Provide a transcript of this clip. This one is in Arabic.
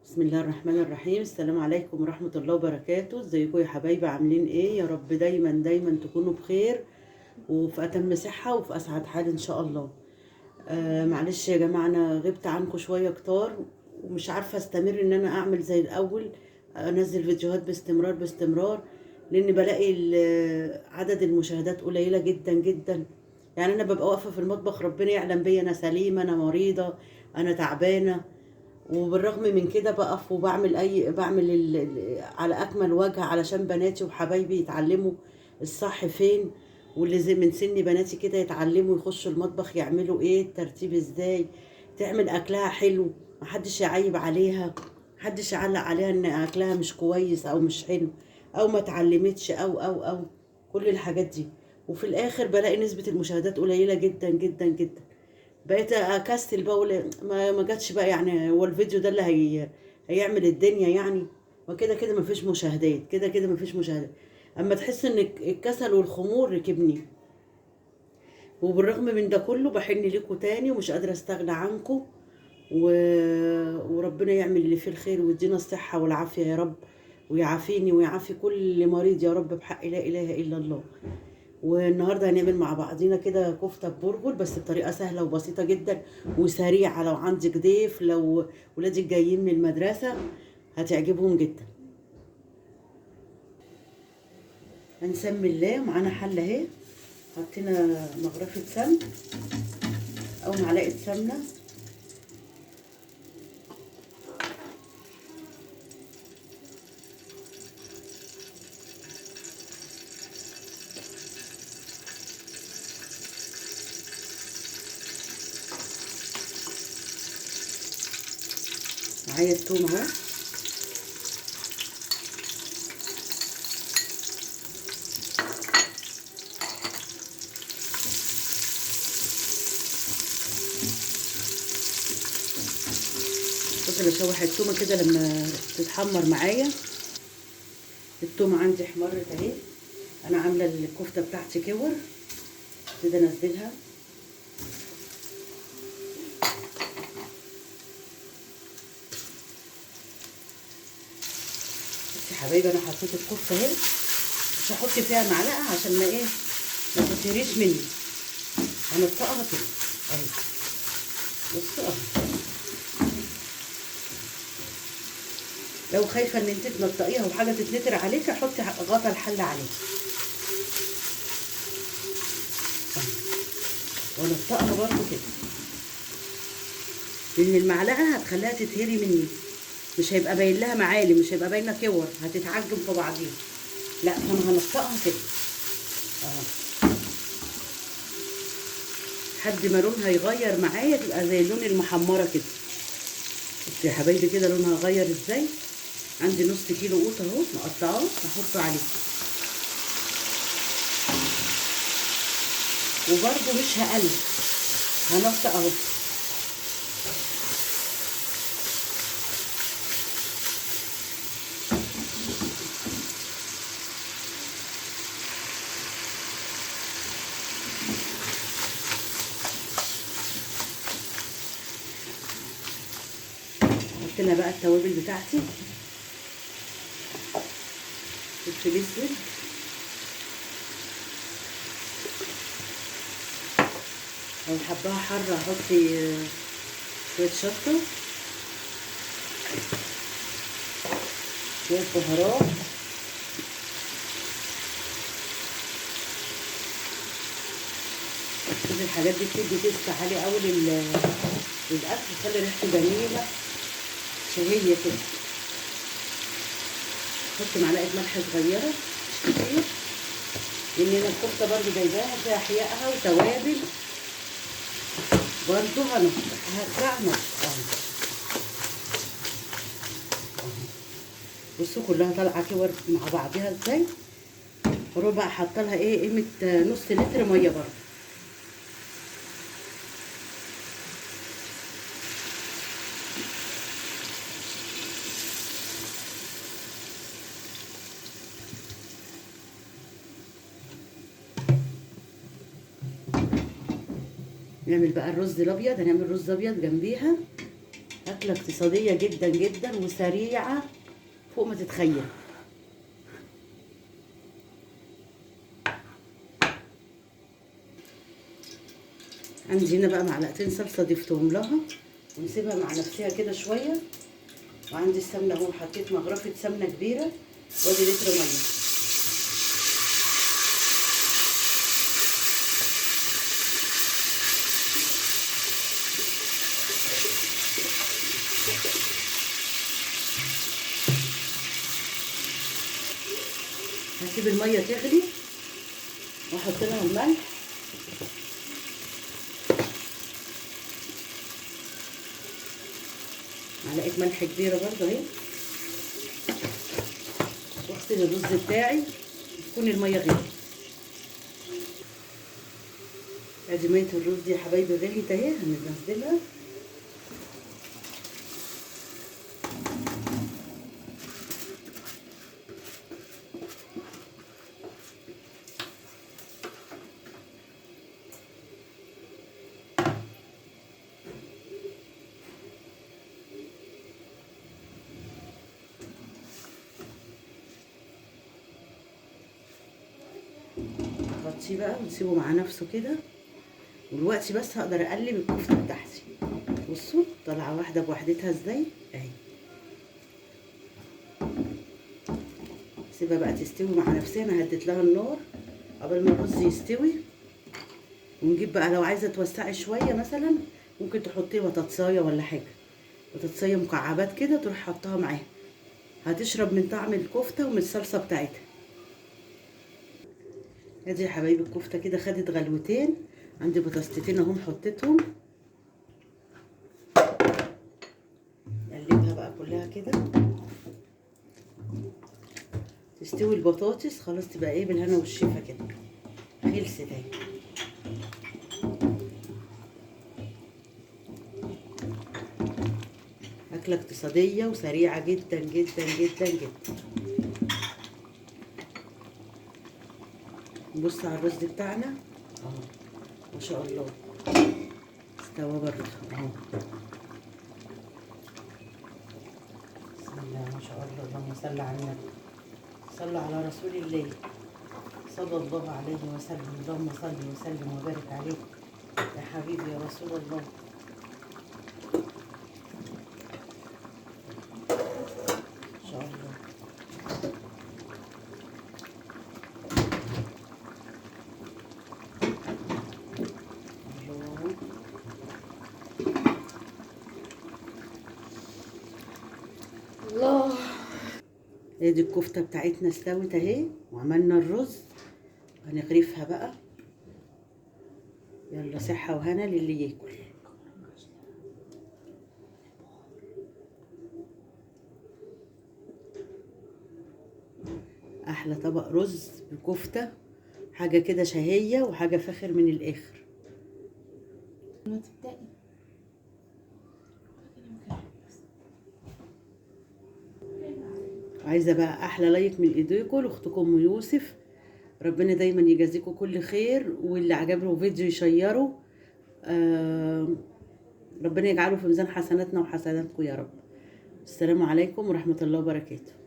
بسم الله الرحمن الرحيم. السلام عليكم ورحمة الله وبركاته. ازيكم يا حبايبي؟ عاملين ايه؟ يا رب دايما دايما تكونوا بخير وفي اتم صحة وفي اسعد حال ان شاء الله. معلش يا جماعة، انا غبت عنكم شوية كتار ومش عارفة استمر ان انا اعمل زي الاول، انزل فيديوهات باستمرار باستمرار، لان بلاقي عدد المشاهدات قليلة جدا جدا. يعني انا ببقى واقفة في المطبخ، ربنا يعلم بيا، انا سليمة، انا مريضة، انا تعبانة، وبالرغم من كده بقف وبعمل بعمل على اكمل وجه علشان بناتي وحبايبي يتعلموا الصح فين، واللي زي من سن بناتي كده يتعلموا يخشوا المطبخ يعملوا ايه، الترتيب ازاي، تعمل اكلها حلو، محدش يعيب عليها، محدش يعلق عليها ان اكلها مش كويس او مش حلو او ما اتعلمتش او كل الحاجات دي. وفي الاخر بلاقي نسبة المشاهدات قليلة جدا جدا جدا. بقيت اكسل بقى، اقول ما جاتش بقى، يعني هو الفيديو ده اللي هيعمل الدنيا يعني؟ وكده كده مفيش مشاهدات، كده كده مفيش مشاهدات. اما تحس ان الكسل والخمول ركبني. وبالرغم من ده كله بحن ليكوا تاني ومش قادرة استغنى عنكم و... وربنا يعمل اللي فيه الخير ويدينا الصحة والعافية يا رب، ويعافيني ويعافي كل مريض يا رب، بحق لا إله إلا الله. والنهارده هنعمل مع بعضينا كده كفته ببرغل، بس بطريقه سهله وبسيطه جدا وسريعه. لو عندك ضيف، لو ولادك جايين من المدرسه، هتعجبهم جدا. هنسمي الله. معانا حله اهي، حطينا مغرفه سمن او معلقه سمنه، معايا الثوم اهو، بفضل اشوح التومه كده لما تتحمر معايا. التومه عندي احمرت اهي. انا عامله الكفته بتاعتي كور كده، انزلها. بصي يا حبايبي، انا حطيت الكفته اهي، مش هحط فيها معلقه عشان ما ايه، ما تتهريش مني. هنطقها كده اهي. بصوا اهو، لو خايفه ان انت تنطقيها وحاجه تتنتر عليكي، حطي غطا الحله عليها ونطقها برضو كده، لان المعلقه هتخليها تتهري مني، مش هيبقى باين لها معالم، مش هيبقى باينه كور، هتتعجن في بعضيها. لا، فانا هنطقها كده اهو لحد ما لونها يغير معايا، تبقى زي اللون المحمره كده. بصوا يا حبايبي كده لونها غير ازاي. عندي نص كيلو قوط اهو مقطعاه، هحطه عليه. وبرده مش هقلب، هنطق اهو. حط لها بقى التوابل بتاعتي، فلفل اسود، لو حباها حاره احط شويه شطه، شويه بهارات، كل الحاجات دي بتدي تيست عالي قوي للاكل، تخلي ريحته جميله شهيه كده. حط معلقه ملح صغيره مش كتير، لان انا الكفته برضو جايباها فيها احيائها وتوابل. برضو هتعمل بصوا كلها طالعه كور مع بعضها ازاي. ربع حاطه لها ايه، قيمه نص لتر ميه برضو. نعمل بقى الرز الابيض، هنعمل رز ابيض جنبيها. اكله اقتصاديه جدا جدا وسريعه فوق ما تتخيل. عندي هنا بقى معلقتين صلصه ضفتهم لها ونسيبها مع نفسها كده شويه. وعندي السمنه اهو، حطيت مغرفه سمنه كبيره وادي لتر ميه. هسيب الميه تغلي واحط لها الملح معلقه ملح كبيره برضه اهي، واغسل الرز بتاعي تكون الميه غليت. ادي ميه الرز دي يا حبايبي غليت اهي، هننزلها. نغطيه بقى ونسيبه مع نفسه كده. ودلوقتي بس هقدر اقلب الكفته بتاعتي. بصوا طالعه واحده بوحدتها ازاي اهي. سيبها بقى تستوي مع نفسها، انا هديت لها النار قبل ما الرز يستوي. ونجيب بقى لو عايزه توسعي شويه مثلا ممكن تحطي بطاطسايه ولا حاجه، بطاطسايه مكعبات كده تروح حطها معاها، هتشرب من طعم الكفته ومن الصلصه بتاعتها. ادي يا حبايبي الكفته كده خدت غلوتين. عندي بطاطستين اهم حطيتهم. نقلبها بقى كلها كده تستوي البطاطس خلاص، تبقى ايه بالهنا والشفا كده خلصت اهي. اكله اقتصاديه وسريعه جدا جدا جدا جدا. نبص على الرز بتاعنا اهو ما شاء الله استوى برضه اهو. بسم الله ما شاء الله، اللهم صل على النبي، صلوا على رسول الله صلى الله عليه وسلم. اللهم صل وسلم وبارك عليه يا حبيبي يا رسول الله. ما شاء الله. الله. ادي الكفته بتاعتنا استوت اهي، وعملنا الرز هنغرفها بقى. يلا صحه وهنا للي ياكل. احلى طبق رز بكفته، حاجه كده شهيه وحاجه فاخر من الاخر. عايزه بقى احلى لايك من ايديكم لاختكم ام يوسف. ربنا دايما يجازيكم كل خير، واللي عجبه فيديو يشيره. ربنا يجعله في ميزان حسناتنا وحسناتكم يا رب. السلام عليكم ورحمه الله وبركاته.